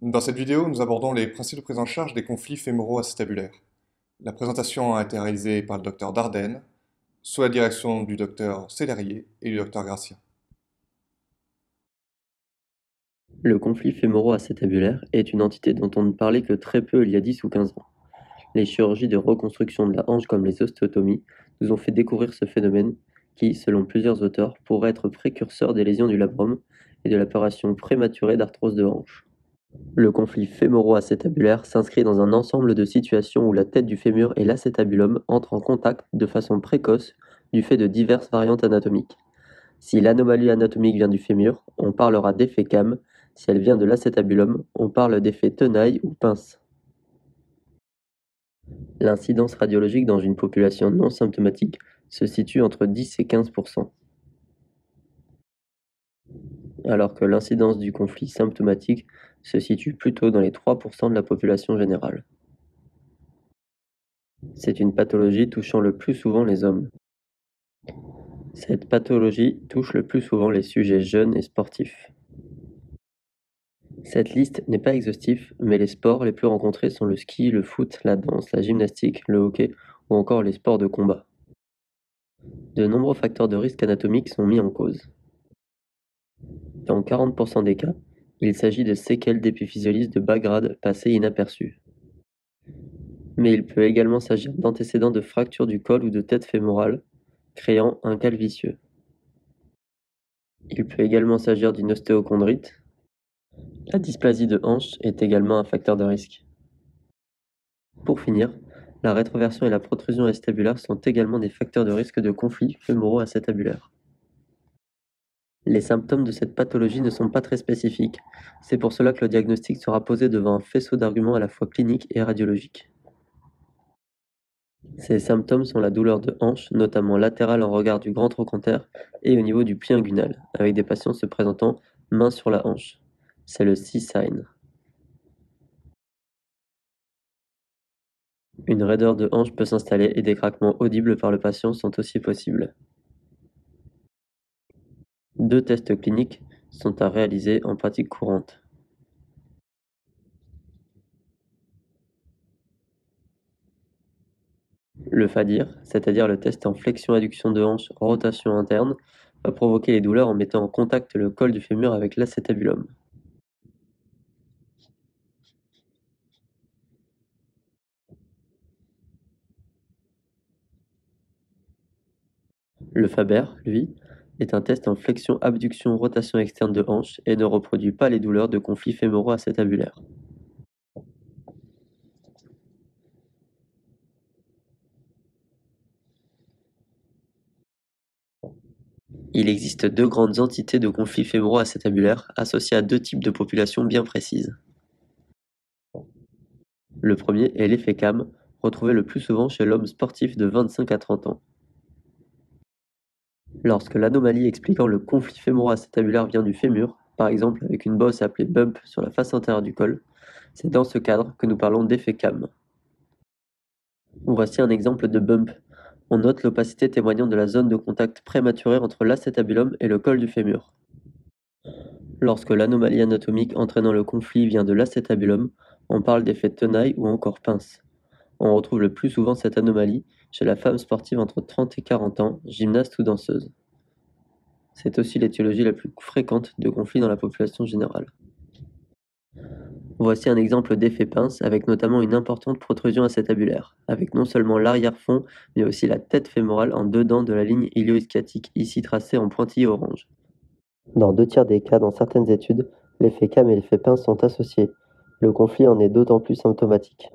Dans cette vidéo, nous abordons les principes de prise en charge des conflits fémoro-acétabulaires. La présentation a été réalisée par le Dr Dardenne, sous la direction du Dr Célérier et du Dr Gracia. Le conflit fémoro-acétabulaire est une entité dont on ne parlait que très peu il y a 10 ou 15 ans. Les chirurgies de reconstruction de la hanche comme les ostéotomies nous ont fait découvrir ce phénomène qui, selon plusieurs auteurs, pourrait être précurseur des lésions du labrum et de l'apparition prématurée d'arthrose de hanche. Le conflit fémoro-acétabulaire s'inscrit dans un ensemble de situations où la tête du fémur et l'acétabulum entrent en contact de façon précoce du fait de diverses variantes anatomiques. Si l'anomalie anatomique vient du fémur, on parlera d'effet cam. Si elle vient de l'acétabulum, on parle d'effet tenaille ou pince. L'incidence radiologique dans une population non symptomatique se situe entre 10 et 15%, alors que l'incidence du conflit symptomatique se situe plutôt dans les 3% de la population générale. C'est une pathologie touchant le plus souvent les hommes. Cette pathologie touche le plus souvent les sujets jeunes et sportifs. Cette liste n'est pas exhaustive, mais les sports les plus rencontrés sont le ski, le foot, la danse, la gymnastique, le hockey ou encore les sports de combat. De nombreux facteurs de risque anatomiques sont mis en cause. Dans 40% des cas, il s'agit de séquelles d'épiphysiolyse de bas grade passées inaperçues. Mais il peut également s'agir d'antécédents de fracture du col ou de tête fémorale, créant un calvicieux. Il peut également s'agir d'une ostéochondrite. La dysplasie de hanche est également un facteur de risque. Pour finir, la rétroversion et la protrusion acétabulaire sont également des facteurs de risque de conflit fémoro-acétabulaire. Les symptômes de cette pathologie ne sont pas très spécifiques, c'est pour cela que le diagnostic sera posé devant un faisceau d'arguments à la fois cliniques et radiologiques. Ces symptômes sont la douleur de hanche, notamment latérale en regard du grand trochanter et au niveau du pli inguinal, avec des patients se présentant main sur la hanche. C'est le C-sign. Une raideur de hanche peut s'installer et des craquements audibles par le patient sont aussi possibles. Deux tests cliniques sont à réaliser en pratique courante. Le FADIR, c'est-à-dire le test en flexion-adduction de hanche rotation interne, va provoquer les douleurs en mettant en contact le col du fémur avec l'acétabulum. Le FABER, lui, est un test en flexion-abduction-rotation externe de hanche et ne reproduit pas les douleurs de conflits fémoro-acétabulaires. Il existe deux grandes entités de conflits fémoro-acétabulaires associées à deux types de populations bien précises. Le premier est l'effet cam, retrouvé le plus souvent chez l'homme sportif de 25 à 30 ans. Lorsque l'anomalie expliquant le conflit fémoro-acétabulaire vient du fémur, par exemple avec une bosse appelée bump sur la face intérieure du col, c'est dans ce cadre que nous parlons d'effet cam. Voici un exemple de bump. On note l'opacité témoignant de la zone de contact prématurée entre l'acétabulum et le col du fémur. Lorsque l'anomalie anatomique entraînant le conflit vient de l'acétabulum, on parle d'effet tenaille ou encore pince. On retrouve le plus souvent cette anomalie chez la femme sportive entre 30 et 40 ans, gymnaste ou danseuse. C'est aussi l'étiologie la plus fréquente de conflits dans la population générale. Voici un exemple d'effet pince avec notamment une importante protrusion acétabulaire, avec non seulement l'arrière-fond, mais aussi la tête fémorale en dedans de la ligne ilio-ischiatique, ici tracée en pointillé orange. Dans 2 tiers des cas dans certaines études, l'effet cam et l'effet pince sont associés. Le conflit en est d'autant plus symptomatique.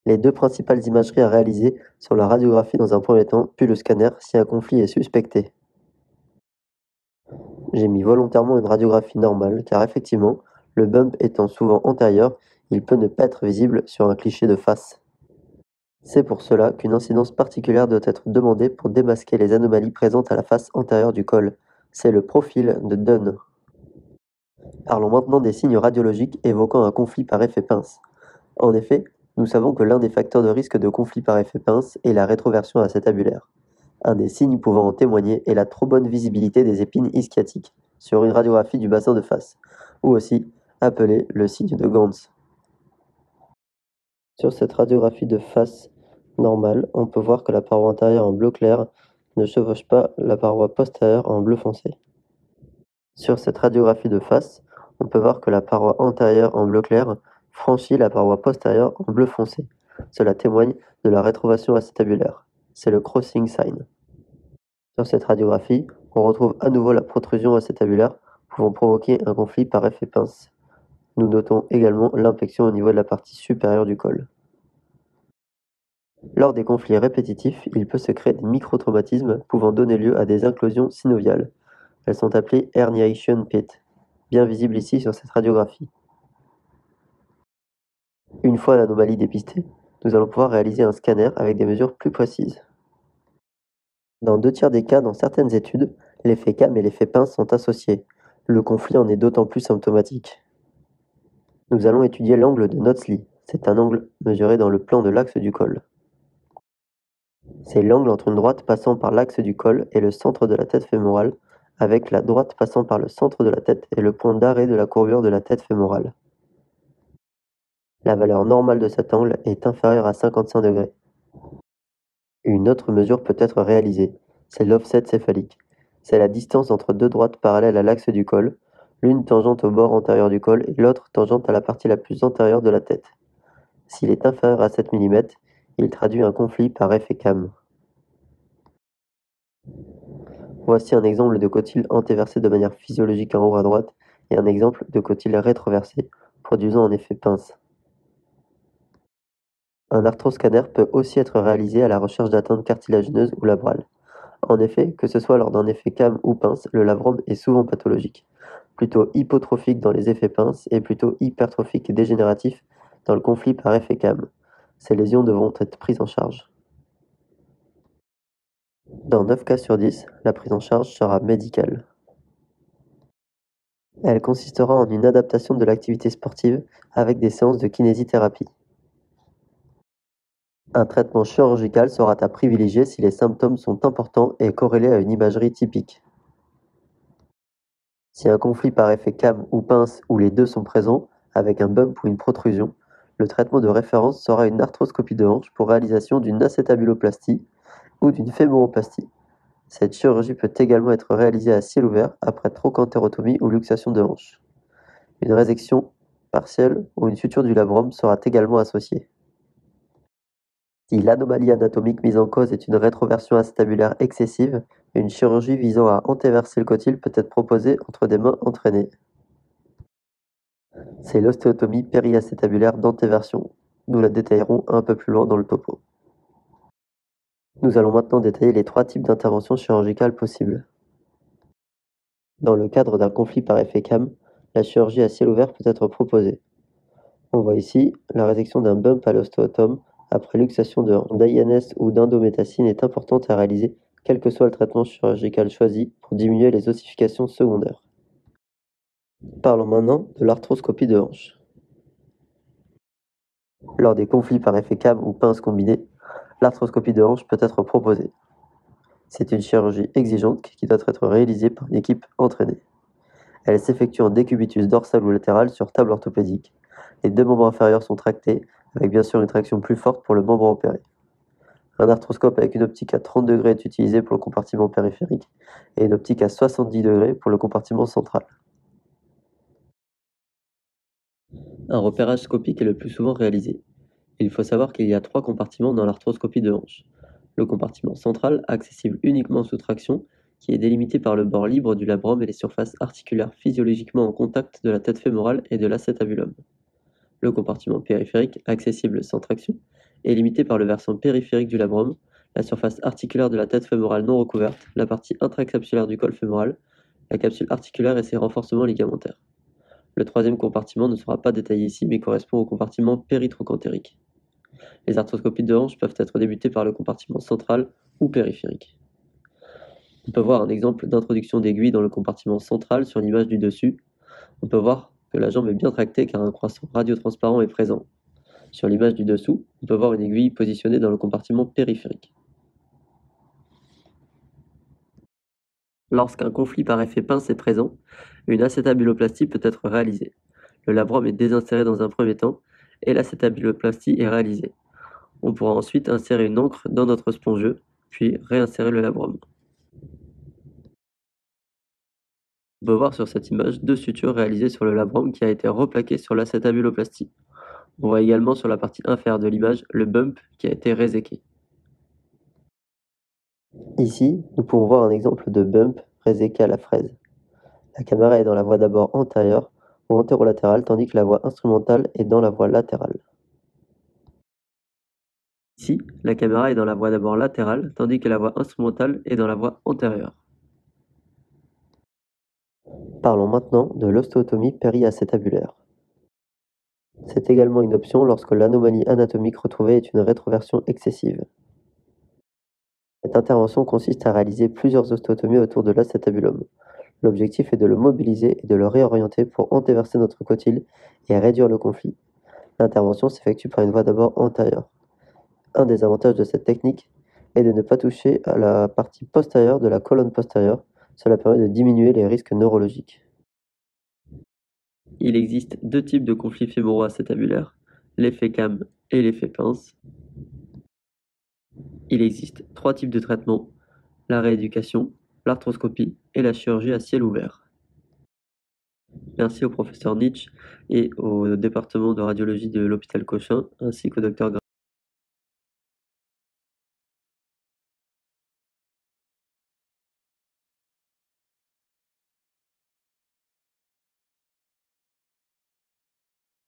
Les deux principales imageries à réaliser sont la radiographie dans un premier temps, puis le scanner si un conflit est suspecté. J'ai mis volontairement une radiographie normale car effectivement, le bump étant souvent antérieur, il peut ne pas être visible sur un cliché de face. C'est pour cela qu'une incidence particulière doit être demandée pour démasquer les anomalies présentes à la face antérieure du col. C'est le profil de Dunn. Parlons maintenant des signes radiologiques évoquant un conflit par effet pince. En effet, nous savons que l'un des facteurs de risque de conflit par effet pince est la rétroversion acétabulaire. Un des signes pouvant en témoigner est la trop bonne visibilité des épines ischiatiques sur une radiographie du bassin de face, ou aussi appelé le signe de Gans. Sur cette radiographie de face normale, on peut voir que la paroi antérieure en bleu clair ne chevauche pas la paroi postérieure en bleu foncé. Sur cette radiographie de face, on peut voir que la paroi antérieure en bleu clair franchit la paroi postérieure en bleu foncé. Cela témoigne de la rétroversion acétabulaire. C'est le crossing sign. Sur cette radiographie, on retrouve à nouveau la protrusion acétabulaire pouvant provoquer un conflit par effet pince. Nous notons également l'implexion au niveau de la partie supérieure du col. Lors des conflits répétitifs, il peut se créer des microtraumatismes pouvant donner lieu à des inclusions synoviales. Elles sont appelées herniation pit, bien visibles ici sur cette radiographie. Une fois l'anomalie dépistée, nous allons pouvoir réaliser un scanner avec des mesures plus précises. Dans 2 tiers des cas dans certaines études, l'effet CAM et l'effet pince sont associés. Le conflit en est d'autant plus symptomatique. Nous allons étudier l'angle de Knotsley. C'est un angle mesuré dans le plan de l'axe du col. C'est l'angle entre une droite passant par l'axe du col et le centre de la tête fémorale, avec la droite passant par le centre de la tête et le point d'arrêt de la courbure de la tête fémorale. La valeur normale de cet angle est inférieure à 55 degrés. Une autre mesure peut être réalisée, c'est l'offset céphalique. C'est la distance entre deux droites parallèles à l'axe du col, l'une tangente au bord antérieur du col et l'autre tangente à la partie la plus antérieure de la tête. S'il est inférieur à 7 mm, il traduit un conflit par effet CAM. Voici un exemple de cotyle antéversé de manière physiologique en haut à droite et un exemple de cotyle rétroversé, produisant un effet pince. Un arthroscanner peut aussi être réalisé à la recherche d'atteintes cartilagineuses ou labrales. En effet, que ce soit lors d'un effet CAM ou pince, le labrome est souvent pathologique, plutôt hypotrophique dans les effets pince et plutôt hypertrophique et dégénératif dans le conflit par effet CAM. Ces lésions devront être prises en charge. Dans 9 cas sur 10, la prise en charge sera médicale. Elle consistera en une adaptation de l'activité sportive avec des séances de kinésithérapie. Un traitement chirurgical sera à privilégier si les symptômes sont importants et corrélés à une imagerie typique. Si un conflit par effet CAM ou pince ou les deux sont présents, avec un bump ou une protrusion, le traitement de référence sera une arthroscopie de hanche pour réalisation d'une acétabuloplastie ou d'une fémoroplastie. Cette chirurgie peut également être réalisée à ciel ouvert après trochantérotomie ou luxation de hanche. Une résection partielle ou une suture du labrum sera également associée. Si l'anomalie anatomique mise en cause est une rétroversion acétabulaire excessive, une chirurgie visant à antéverser le cotyle peut être proposée entre des mains entraînées. C'est l'ostéotomie périacétabulaire d'antéversion. Nous la détaillerons un peu plus loin dans le topo. Nous allons maintenant détailler les 3 types d'interventions chirurgicales possibles. Dans le cadre d'un conflit par effet CAM, la chirurgie à ciel ouvert peut être proposée. On voit ici la résection d'un bump à l'ostéotome après luxation de hanche d'INS ou d'indométacine est importante à réaliser quel que soit le traitement chirurgical choisi pour diminuer les ossifications secondaires. Parlons maintenant de l'arthroscopie de hanche. Lors des conflits par effet CAM ou pince combinée, l'arthroscopie de hanche peut être proposée. C'est une chirurgie exigeante qui doit être réalisée par une équipe entraînée. Elle s'effectue en décubitus dorsal ou latéral sur table orthopédique. Les 2 membres inférieurs sont tractés, avec bien sûr une traction plus forte pour le membre opéré. Un arthroscope avec une optique à 30 degrés est utilisé pour le compartiment périphérique et une optique à 70 degrés pour le compartiment central. Un repérage scopique est le plus souvent réalisé. Il faut savoir qu'il y a 3 compartiments dans l'arthroscopie de hanche. Le compartiment central, accessible uniquement sous traction, qui est délimité par le bord libre du labrum et les surfaces articulaires physiologiquement en contact de la tête fémorale et de l'acétabulum. Le compartiment périphérique, accessible sans traction, est limité par le versant périphérique du labrum, la surface articulaire de la tête fémorale non recouverte, la partie intracapsulaire du col fémoral, la capsule articulaire et ses renforcements ligamentaires. Le 3e compartiment ne sera pas détaillé ici mais correspond au compartiment péritrochantérique. Les arthroscopies de hanche peuvent être débutées par le compartiment central ou périphérique. On peut voir un exemple d'introduction d'aiguille dans le compartiment central sur l'image du dessus. On peut voir que la jambe est bien tractée car un croissant radiotransparent est présent. Sur l'image du dessous, on peut voir une aiguille positionnée dans le compartiment périphérique. Lorsqu'un conflit par effet pince est présent, une acétabuloplastie peut être réalisée. le labrum est désinséré dans un premier temps et l'acétabuloplastie est réalisée. On pourra ensuite insérer une encre dans notre spongieux, puis réinsérer le labrum. On peut voir sur cette image 2 sutures réalisées sur le labrum qui a été replaqué sur l'acétabuloplastie. On voit également sur la partie inférieure de l'image le bump qui a été réséqué. Ici, nous pouvons voir un exemple de bump réséqué à la fraise. La caméra est dans la voie d'abord antérieure ou antérolatérale tandis que la voie instrumentale est dans la voie latérale. Ici, la caméra est dans la voie d'abord latérale tandis que la voie instrumentale est dans la voie antérieure. Parlons maintenant de l'ostéotomie périacétabulaire. C'est également une option lorsque l'anomalie anatomique retrouvée est une rétroversion excessive. Cette intervention consiste à réaliser plusieurs ostéotomies autour de l'acétabulum. L'objectif est de le mobiliser et de le réorienter pour antéverser notre cotyle et réduire le conflit. L'intervention s'effectue par une voie d'abord antérieure. Un des avantages de cette technique est de ne pas toucher à la partie postérieure de la colonne postérieure. Cela permet de diminuer les risques neurologiques. Il existe 2 types de conflits fémoraux acétabulaires, l'effet cam et l'effet pince. Il existe 3 types de traitements, la rééducation, l'arthroscopie et la chirurgie à ciel ouvert. Merci au professeur Nitsch et au département de radiologie de l'hôpital Cochin, ainsi qu'au Dr.